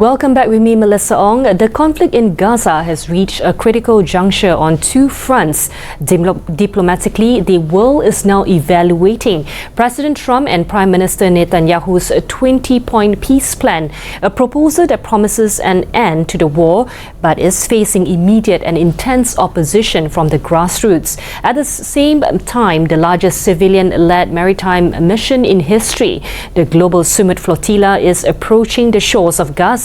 Welcome back with me, Melissa Ong. The conflict in Gaza has reached a critical juncture on two fronts. Diplomatically, the world is now evaluating President Trump and Prime Minister Netanyahu's 20-point peace plan, a proposal that promises an end to the war but is facing immediate and intense opposition from the grassroots. At the same time, the largest civilian-led maritime mission in history, the global Sumud Flotilla, is approaching the shores of Gaza,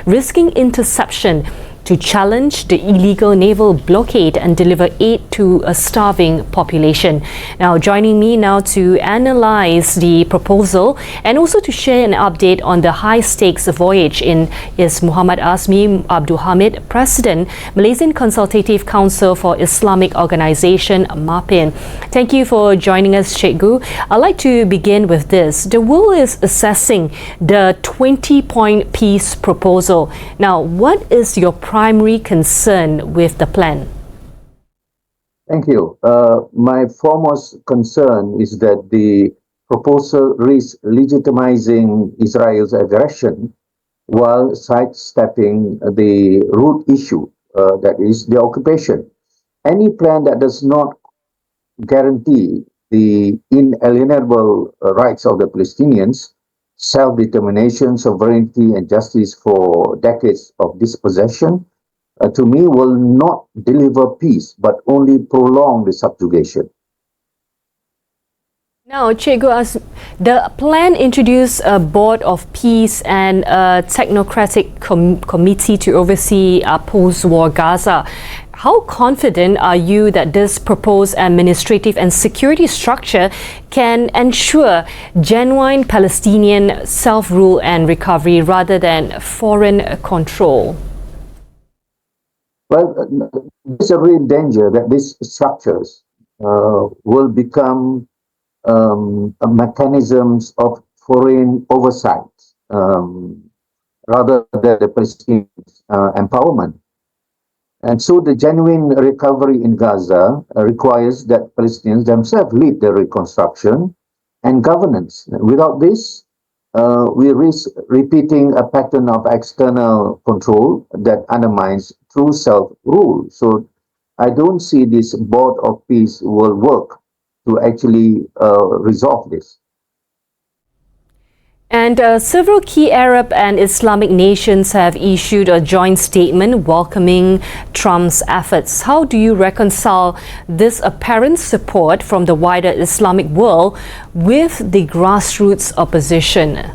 risking interception to challenge the illegal naval blockade and deliver aid to a starving population. Now, joining me now to analyze the proposal and also to share an update on the high-stakes voyage is Muhammad AZMI, President, Malaysian Consultative Council for Islamic Organization, MAPIM. Thank you for joining us, Cikgu. I'd like to begin with this. The world is assessing the 20-point peace proposal. Now, what is your primary concern with the plan? Thank you. My foremost concern is that the proposal risks legitimizing Israel's aggression while sidestepping the root issue, that is the occupation. Any plan that does not guarantee the inalienable rights of the Palestinians, self-determination, sovereignty, and justice for decades of dispossession, to me, will not deliver peace, but only prolong the subjugation. Now, Cikgu, the plan introduced a board of peace and a technocratic committee to oversee post-war Gaza. How confident are you that this proposed administrative and security structure can ensure genuine Palestinian self-rule and recovery rather than foreign control? Well, there's a real danger that these structures will become mechanisms of foreign oversight rather than the Palestinian empowerment. And so the genuine recovery in Gaza requires that Palestinians themselves lead the reconstruction and governance. Without this, we risk repeating a pattern of external control that undermines true self-rule. So I don't see this board of peace will work to actually resolve this. And several key Arab and Islamic nations have issued a joint statement welcoming Trump's efforts. How do you reconcile this apparent support from the wider Islamic world with the grassroots opposition?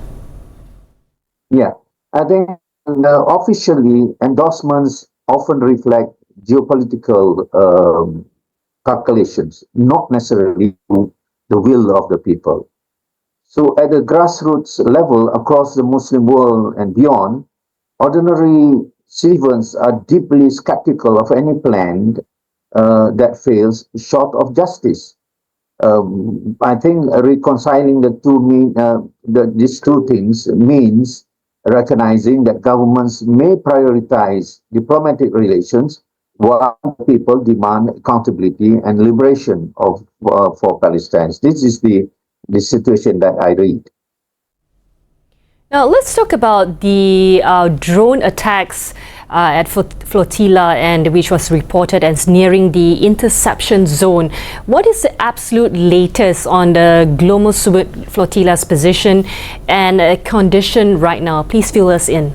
Yeah, I think officially endorsements often reflect geopolitical calculations, not necessarily the will of the people. So at the grassroots level across the Muslim world and beyond, ordinary civilians are deeply skeptical of any plan that fails short of justice. I think reconciling these two things means recognizing that governments may prioritize diplomatic relations while people demand accountability and liberation for Palestinians. This is the situation that I read. Now, let's talk about the drone attacks at Flotilla, and which was reported as nearing the interception zone. What is the absolute latest on the global Sumud Flotilla's position and condition right now? Please fill us in.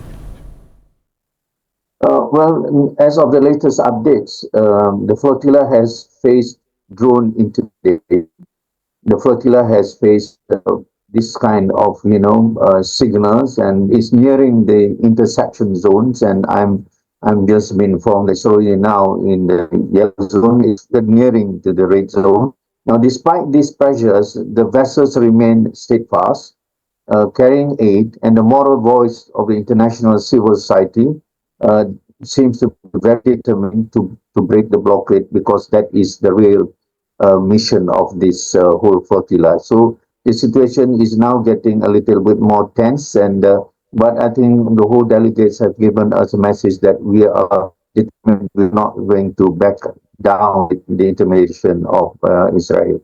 Well, as of the latest updates, the flotilla has faced drone intimidation. The flotilla has faced this kind of, signals and is nearing the intersection zones. And I'm just been informed that already now in the yellow zone, it's nearing to the red zone. Now, despite these pressures, the vessels remain steadfast, carrying aid, and the moral voice of the international civil society seems to be very determined to break the blockade, because that is the real mission of this whole flotilla. So the situation is now getting a little bit more tense, and but I think the whole delegates have given us a message that we are determined, we're not going to back down the intimidation of Israel.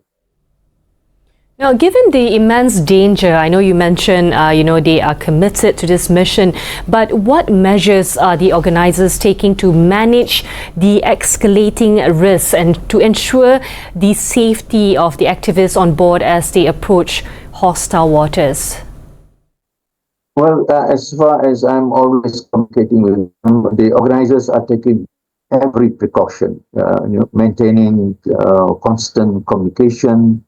Now, given the immense danger, I know you mentioned, they are committed to this mission, but what measures are the organizers taking to manage the escalating risks and to ensure the safety of the activists on board as they approach hostile waters? Well, as far as I'm always communicating with them, the organizers are taking every precaution, maintaining constant communication,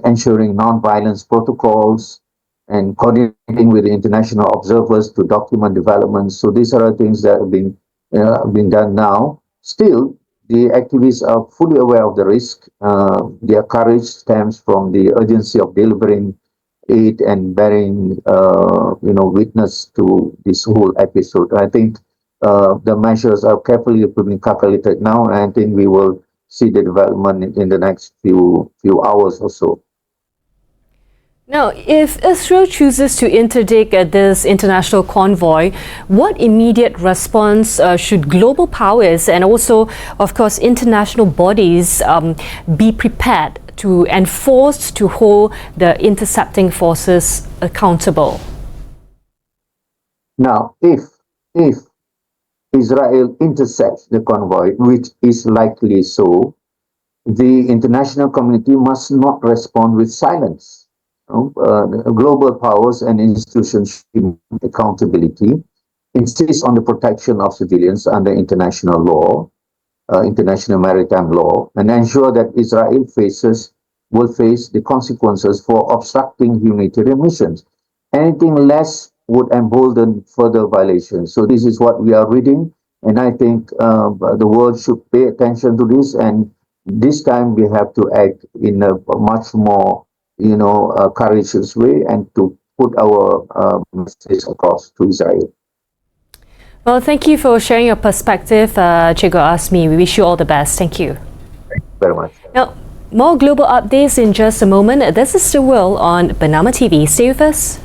ensuring non-violence protocols, and coordinating with the international observers to document developments. So these are the things that are being done now. Still, the activists are fully aware of the risk. Their courage stems from the urgency of delivering aid and bearing, witness to this whole episode. I think the measures are carefully being calculated now, and I think we will see the development in the next few hours or so. Now, if Israel chooses to interdict this international convoy, what immediate response should global powers and also, of course, international bodies be prepared to enforce to hold the intercepting forces accountable? Now, if Israel intercepts the convoy, which is likely so, the international community must not respond with silence. Global powers and institutions should accountability, insist on the protection of civilians under international law, international maritime law, and ensure that Israel will face the consequences for obstructing humanitarian missions. Anything less would embolden further violations. So this is what we are reading, and I think the world should pay attention to this, and this time we have to act in a much more, courageous way and to put our message across to Israel. Well, thank you for sharing your perspective, Cikgu AZMI. We wish you all the best. Thank you. Thank you very much. Now, more global updates in just a moment. This is The World on Bernama TV. Stay with us.